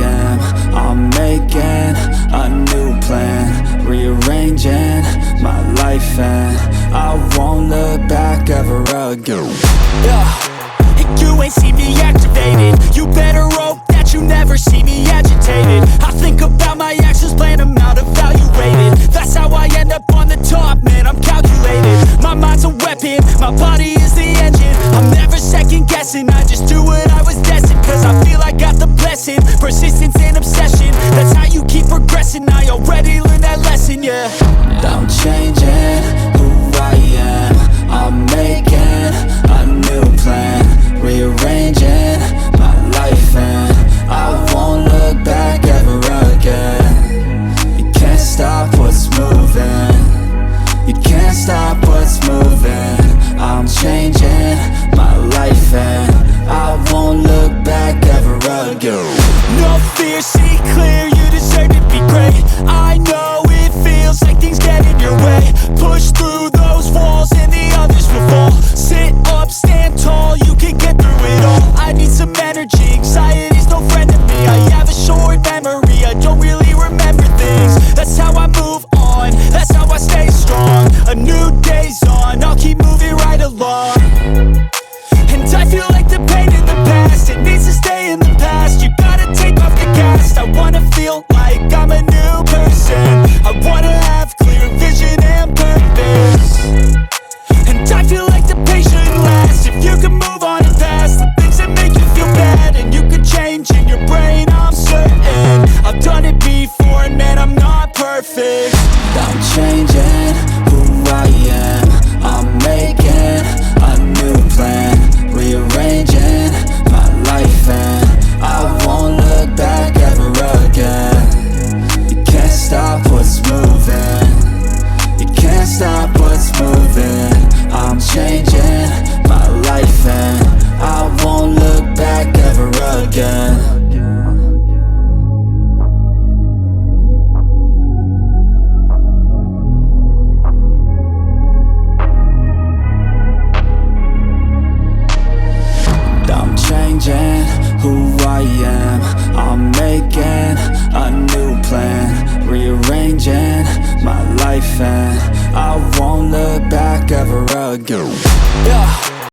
am. I'm making a new plan, rearranging my life, and I won't look back ever again. And you ain't see me activated. You better hope that you never see me agitated. I think about my actions, plan them out, evaluated. That's how I end up on the top, man, I'm calculated. My mind's a weapon, my body is the engine. I'm never second guessing, I just do what I was destined. Cause I feel I got the blessing, persistence and obsession. That's how you keep progressing, I already learned that lesson, yeah. I'm changing who I am. I'm making a new plan, rearranging my life, and I won't look back ever again. You can't stop what's moving, you can't stop what's moving. I'm changing my life, and I won't look back ever again. No fear, see clear, you deserve to be great. I know it feels like things get in your way. Push through those walls and the others will fall. Sit up, stand tall, you can get through it all. I need some energy, anxiety's no friend to me. I have a short memory, I don't really remember things. That's how I move on, that's how I stay strong. A new day's on, I'll keep moving right along. And I feel like the pain in the past, it needs to stay in the past. You gotta take off the gas. I wanna feel like I'm a new person. I wanna have clear vision and purpose. And I feel like the pain shouldn't last. If you can move on and past the things that make you feel bad, and you could change in your brain, I'm certain. I've done it before, and man, I'm not perfect. I'm changing who I am. I'm making a new plan, rearranging my life, and I won't look back ever again. You can't stop what's moving, you can't stop what's moving. I'm changing my life, and I won't look back ever again. Changing who I am. I'm making a new plan, rearranging my life, and I won't look back ever again.